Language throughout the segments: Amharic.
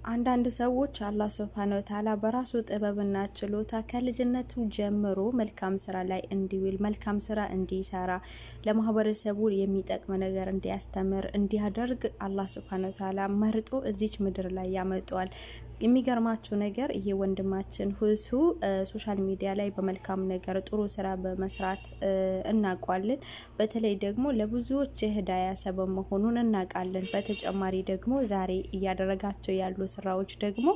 አንዳንድ ሰዎች አላህ ሱብሃነሁ ወተዓላ በራሱ ጥበብና ችሎታ ከልጅነቱ ጀምሮ መልካም ስራ ላይ እንዲውል መልካም ስራ እንዲሰራ ለማህበረሰቡ የሚጠቅም ነገር እንዲያስተምር እንዲያደርግ አላህ ሱብሃነሁ ወተዓላ መርጦ እዚች ምድር ላይ ያመጣዋል። የሚገርማችሁ ነገር ይሄ ወንድማችን ሁሱ ሶሻል ሚዲያ ላይ በመልካም ነገር ጥሩ ስራ በመስራት እናውቃለን። በተለይ ደግሞ ለብዙዎች የህዳያ ሰበብ መሆኑን እናውቃለን። በተጨማሪ ደግሞ ዛሬ እያደረጋቸው ያሉ ስራዎች ደግሞ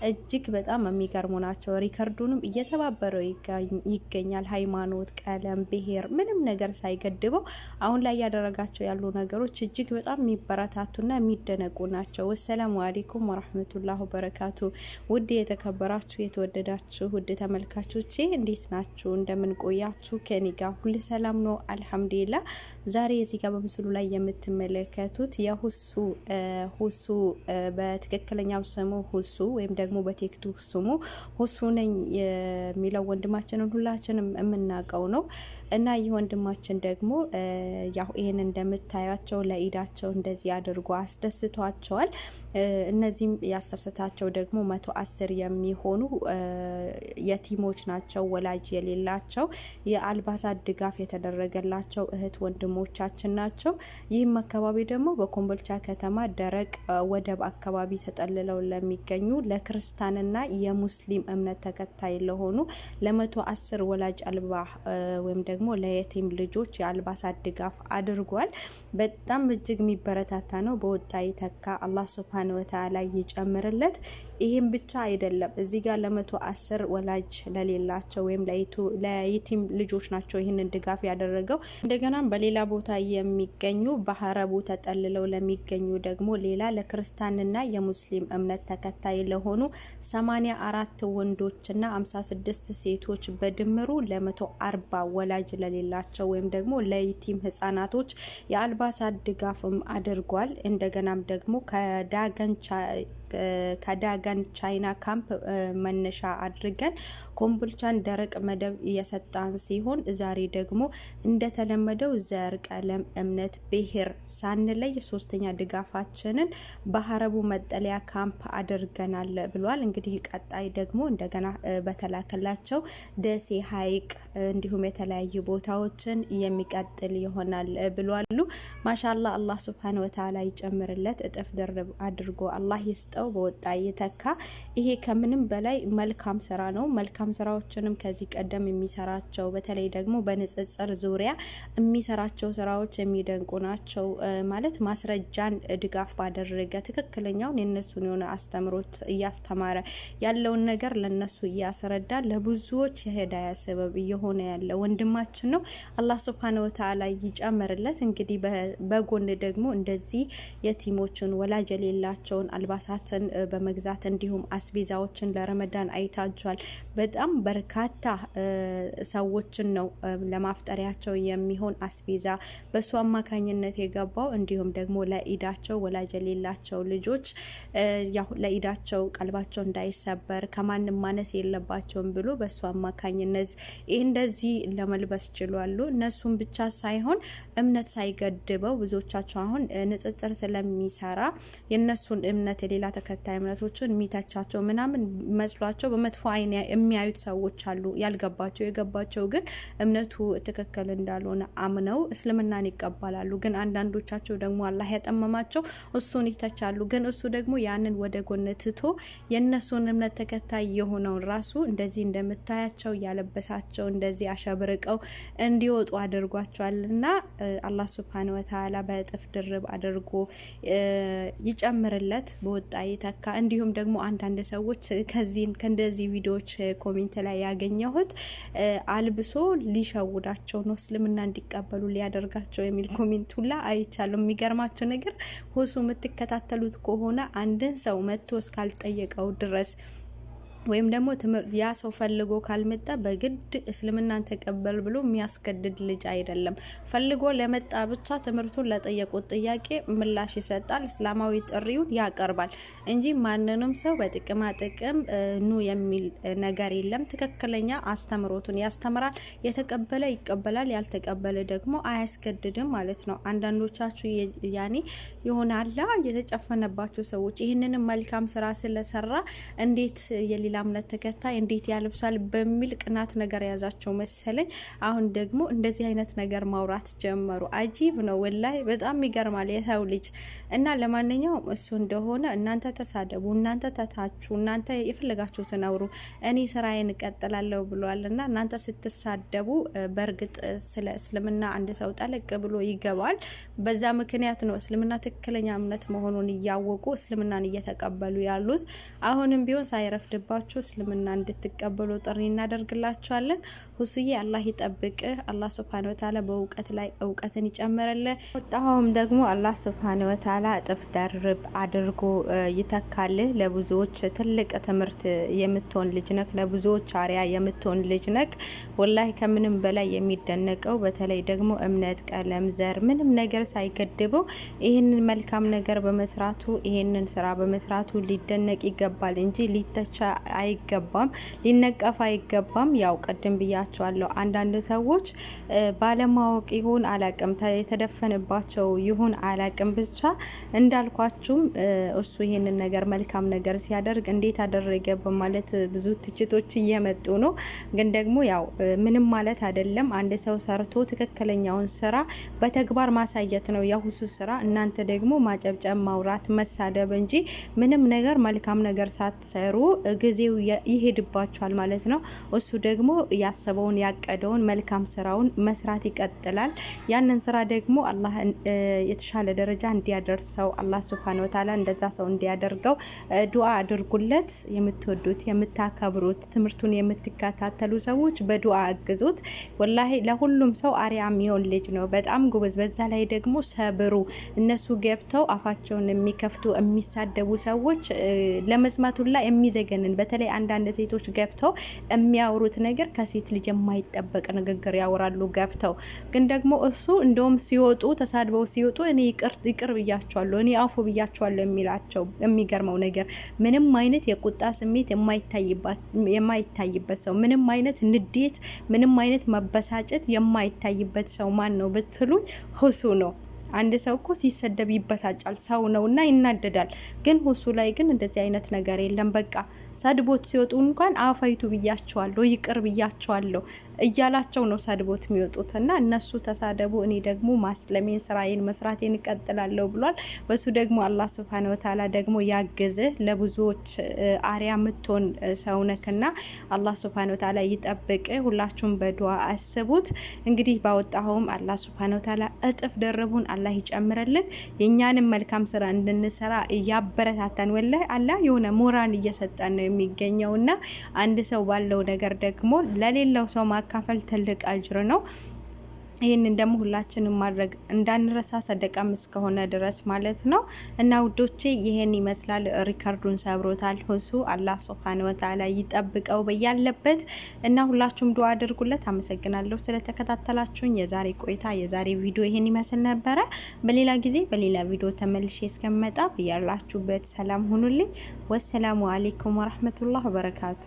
እጅግ በጣም የሚገርሙ ናቸው። ሪከርዱንም እየተባበረው ይገኛል። ሃይማኖት፣ ቀለም፣ ብሔር ምንም ነገር ሳይገድበው አሁን ላይ እያደረጋቸው ያሉ ነገሮች እጅግ በጣም የሚበረታቱና የሚደነቁ ናቸው። ወሰላሙ አለይኩም ወራህመቱላሂ ወበረካቱ። ውድ የተከበራችሁ የተወደዳችሁ ውድ ተመልካቾቼ እንዴት ናችሁ? እንደምን ቆያችሁ? ከኔ ጋር ሁሉ ሰላም ነው አልሐምዱሊላህ። ዛሬ እዚህ ጋር በምስሉ ላይ የምትመለከቱት ሁሱ በትክክለኛው ስሙ ሁሱ ወይም ደግሞ በቲክቶክ ስሙ ሁሱ ነኝ የሚለው ወንድማችንን ሁላችንም የምናውቀው ነው እና ይህ ወንድማችን ደግሞ ያው ይሄን እንደምታያቸው ለኢዳቸው እንደዚህ አድርጎ አስደስቷቸዋል። እነዚህም ያስደሰታቸው ደግሞ 110 የሚሆኑ የቲሞች ናቸው፣ ወላጅ የሌላቸው የአልባሳት ድጋፍ የተደረገላቸው እህት ወንድሞቻችን ናቸው። ይህም አካባቢ ደግሞ በኮምቦልቻ ከተማ ደረቅ ወደብ አካባቢ ተጠልለው ለሚገኙ ለክርስቲያንና የሙስሊም እምነት ተከታይ ለሆኑ ለ110 ወላጅ አልባ ወይም ደግሞ ለየቲም ልጆች የአልባሳት ድጋፍ አድርጓል። በጣም እጅግ የሚበረታታ ነው። በወጣ ይተካ አላህ ሱብሃነሁ ወተዓላ ይጨምርለት። ይሄም ብቻ አይደለም። እዚህ ጋር ለ110 ወላጅ ለሌላቸው ወይም ለየቲም ልጆች ናቸው ይህንን ድጋፍ ያደረገው። እንደገና በሌላ ቦታ የሚገኙ በሀረቡ ተጠልለው ለሚገኙ ደግሞ ሌላ ለክርስቲያንና የሙስሊም እምነት ተከታይ ለሆኑ 84 ወንዶችና 56 ሴቶች በድምሩ ለ140 ወላጅ ለሌላቸው ወይም ደግሞ ለየቲም ህጻናቶች የአልባሳት ድጋፍም አድርጓል። እንደገናም ደግሞ ከዳገን ቻይና ካምፕ መነሻ አድርገን ኮምቦልቻን ደረቅ መደብ የሰጣን ሲሆን ዛሬ ደግሞ እንደተለመደው ዘር፣ ቀለም፣ እምነት፣ ብሔር ሳንለይ ሶስተኛ ድጋፋችንን በሀረቡ መጠለያ ካምፕ አድርገናል ብሏል። እንግዲህ ቀጣይ ደግሞ እንደገና በተላከላቸው ደሴ፣ ሀይቅ እንዲሁም የተለያዩ ቦታዎችን የሚቀጥል ይሆናል ብሏሉ። ማሻአላህ አላህ ሱብሃነሁ ወተዓላ ይጨምርለት፣ እጥፍ ድርብ አድርጎ አላህ ይስጠው፣ በወጣ ይተካ። ይሄ ከምንም በላይ መልካም ስራ ነው። መልካም ስራዎችንም ከዚህ ቀደም የሚሰራቸው በተለይ ደግሞ በንጽጽር ዙሪያ የሚሰራቸው ስራዎች የሚደንቁ ናቸው። ማለት ማስረጃን ድጋፍ ባደረገ ትክክለኛውን የነሱን የሆነ አስተምሮት እያስተማረ ያለውን ነገር ለነሱ እያስረዳ ለብዙዎች የሂዳያ ሰበብ እየሆነ ያለ ወንድማችን ነው። አላህ ሱብሃነሁ ወተዓላ ይጨምርለት። እንግዲህ በጎን ደግሞ እንደዚህ የቲሞችን ወላጅ የሌላቸውን አልባሳትን በመግዛት እንዲሁም አስቤዛዎችን ለረመዳን አይታጇል። በጣም በርካታ ሰዎችን ነው ለማፍጠሪያቸው የሚሆን አስቤዛ በሱ አማካኝነት የገባው። እንዲሁም ደግሞ ለኢዳቸው ወላጅ የሌላቸው ልጆች ያው ለኢዳቸው ቀልባቸው እንዳይሰበር ከማንም ማነስ የለባቸውም ብሎ በሱ አማካኝነት እንደዚህ ለመልበስ ችሏሉ። እነሱም ብቻ ሳይሆን እምነት ሳይገድበው ብዙዎቻቸው አሁን ንጽጽር ስለሚሰራ የነሱን እምነት የሌላ ተከታይ እምነቶችን የሚተቻቸው ምናምን መስሏቸው በመጥፎ አይን የሚያዩት ሰዎች አሉ። ያልገባቸው የገባቸው ግን እምነቱ ትክክል እንዳልሆነ አምነው እስልምናን ይቀበላሉ። ግን አንዳንዶቻቸው ደግሞ አላህ ያጠመማቸው እሱን ይተቻሉ። ግን እሱ ደግሞ ያንን ወደ ጎን ትቶ የነሱን እምነት ተከታይ የሆነው ራሱ እንደዚህ እንደምታያቸው ያለበሳቸው እንደዚህ አሸብርቀው እንዲወጡ አድርጓቸዋልና አላህ ሱብሃነሁ ወተዓላ በእጥፍ ድርብ አድርጎ ይጨምርለት፣ በወጣ ይተካ። እንዲሁም ደግሞ አንዳንድ ሰዎች ከእንደዚህ ቪዲዮዎች ኮሜንት ላይ ያገኘሁት አልብሶ ሊሸውዳቸው ነው እስልምና እንዲቀበሉ ሊያደርጋቸው የሚል ኮሜንት ሁላ አይቻለሁ። የሚገርማቸው ነገር ሁሱ የምትከታተሉት ከሆነ አንድን ሰው መጥቶ እስካልጠየቀው ድረስ ወይም ደግሞ ያ ሰው ፈልጎ ካልመጣ በግድ እስልምናን ተቀበል ብሎ የሚያስገድድ ልጅ አይደለም። ፈልጎ ለመጣ ብቻ ትምህርቱን ለጠየቁት ጥያቄ ምላሽ ይሰጣል፣ እስላማዊ ጥሪውን ያቀርባል እንጂ ማንንም ሰው በጥቅማ ጥቅም ኑ የሚል ነገር የለም። ትክክለኛ አስተምሮቱን ያስተምራል። የተቀበለ ይቀበላል፣ ያልተቀበለ ደግሞ አያስገድድም ማለት ነው። አንዳንዶቻችሁ ያኔ ይሆናል የተጨፈነባችሁ ሰዎች ይህንንም መልካም ስራ ስለሰራ እንዴት የሌላ እምነት ተከታይ እንዴት ያልብሳል በሚል ቅናት ነገር ያዛቸው መሰለኝ። አሁን ደግሞ እንደዚህ አይነት ነገር ማውራት ጀመሩ። አጂብ ነው ወላይ፣ በጣም ይገርማል የሰው ልጅ። እና ለማንኛውም እሱ እንደሆነ እናንተ ተሳደቡ፣ እናንተ ተታቹ፣ እናንተ የፈለጋችሁትን አውሩ፣ እኔ ስራዬን እቀጥላለሁ ብሏል። እና እናንተ ስትሳደቡ በእርግጥ ስለ እስልምና አንድ ሰው ጠለቅ ብሎ ይገባል። በዛ ምክንያት ነው እስልምና ትክክለኛ እምነት መሆኑን እያወቁ እስልምናን እየተቀበሉ ያሉት። አሁንም ቢሆን ሳይረፍድባችሁ እስልምና እንድትቀበሉ ጥሪ እናደርግላችኋለን። ሁሱዬ አላህ ይጠብቅህ። አላህ ሱብሃነሁ ወተዓላ በእውቀት ላይ እውቀትን ይጨምርልህ። ወጣሁም ደግሞ አላህ ሱብሃነሁ ወተዓላ እጥፍ ደርብ አድርጎ ይተካልህ። ለብዙዎች ትልቅ ትምህርት የምትሆን ልጅ ነክ፣ ለብዙዎች አሪያ የምትሆን ልጅ ነክ። ወላሂ ከምንም በላይ የሚደነቀው በተለይ ደግሞ እምነት፣ ቀለም፣ ዘር ምንም ነገር ሳይገድበው ይህንን መልካም ነገር በመስራቱ ይህንን ስራ በመስራቱ ሊደነቅ ይገባል እንጂ ሊተቻ አይገባም፣ ሊነቀፍ አይገባም። ያው ቀደም ብያቸዋለሁ። አንዳንድ ሰዎች ባለማወቅ ይሁን አላቅም የተደፈነባቸው ይሁን አላቅም፣ ብቻ እንዳልኳችሁም እሱ ይሄንን ነገር መልካም ነገር ሲያደርግ እንዴት አደረገ በማለት ብዙ ትችቶች እየመጡ ነው። ግን ደግሞ ያው ምንም ማለት አይደለም። አንድ ሰው ሰርቶ ትክክለኛውን ስራ በተግባር ማሳየት ነው የሁሱ ስራ። እናንተ ደግሞ ማጨብጨብ፣ ማውራት፣ መሳደብ እንጂ ምንም ነገር መልካም ነገር ሳትሰሩ ጊዜው ይሄድባቸዋል ማለት ነው። እሱ ደግሞ ያሰበውን ያቀደውን መልካም ስራውን መስራት ይቀጥላል። ያንን ስራ ደግሞ አላህ የተሻለ ደረጃ እንዲያደርሰው አላህ ሱብሃነሁ ወተዓላ እንደዛ ሰው እንዲያደርገው ዱዓ አድርጉለት። የምትወዱት የምታከብሩት ትምህርቱን የምትከታተሉ ሰዎች በዱዓ አግዙት። ወላሂ ለሁሉም ሰው አሪያ የሚሆን ልጅ ነው። በጣም ጎበዝ። በዛ ላይ ደግሞ ሰብሩ። እነሱ ገብተው አፋቸውን የሚከፍቱ የሚሳደቡ ሰዎች ለመስማት ሁላ የሚዘገንን፣ በተለይ አንዳንድ ሴቶች ገብተው የሚያወሩት ነገር ከሴት ልጅ የማይጠበቅ ንግግር ያወራሉ ገብተው። ግን ደግሞ እሱ እንደውም ሲወጡ ተሳድበው ሲወጡ እኔ ይቅር ብያቸዋለሁ፣ እኔ አፉ ብያቸዋለሁ የሚላቸው። የሚገርመው ነገር ምንም አይነት የቁጣ ስሜት የማይታይበት ሰው፣ ምንም አይነት ንዴት፣ ምንም አይነት መበሳጨት የማይታይበት ሰው ማን ነው ብትሉኝ ሁሱ ነው። አንድ ሰው እኮ ሲሰደብ ይበሳጫል፣ ሰው ነውና ይናደዳል። ግን ሁሱ ላይ ግን እንደዚህ አይነት ነገር የለም። በቃ ሰድቦት ሲወጡ እንኳን አፋይቱ ብያቸዋለሁ፣ ይቅር ብያቸዋለሁ እያላቸው ነው ሰድቦት የሚወጡት። እና እነሱ ተሳደቡ፣ እኔ ደግሞ ማስለሜን ስራዬን መስራቴን እቀጥላለሁ ብሏል። በሱ ደግሞ አላህ ሱብሃነሁ ወተዓላ ደግሞ ያግዝህ። ለብዙዎች አሪያ የምትሆን ሰውነክና አላህ ሱብሃነሁ ወተዓላ ይጠብቅ። ሁላችሁም በዱዓ አስቡት። እንግዲህ ባወጣኸውም አላህ ሱብሃነሁ ወተዓላ እጥፍ ደርቡን አላህ ይጨምርልህ። የኛንም መልካም ስራ እንድንሰራ እያበረታታን ወላሂ አላህ የሆነ ሞራል እየሰጠን ነው የሚገኘውና አንድ ሰው ባለው ነገር ደግሞ ለሌላው ሰው ማካፈል ትልቅ አጅር ነው። ይህንን ደግሞ ሁላችንም ማድረግ እንዳንረሳ ሰደቃም እስከሆነ ድረስ ማለት ነው። እና ውዶቼ ይሄን ይመስላል። ሪካርዱን ሰብሮታል ሁሱ። አላህ ሱብሃነሁ ወተዓላ ይጠብቀው በያለበት። እና ሁላችሁም ዱዓ አድርጉለት። አመሰግናለሁ ስለተከታተላችሁኝ። የዛሬ ቆይታ የዛሬ ቪዲዮ ይሄን ይመስል ነበረ። በሌላ ጊዜ በሌላ ቪዲዮ ተመልሼ እስከመጣ በያላችሁበት ሰላም ሁኑልኝ። ወሰላሙ አለይኩም ወራህመቱላሂ ወበረካቱ።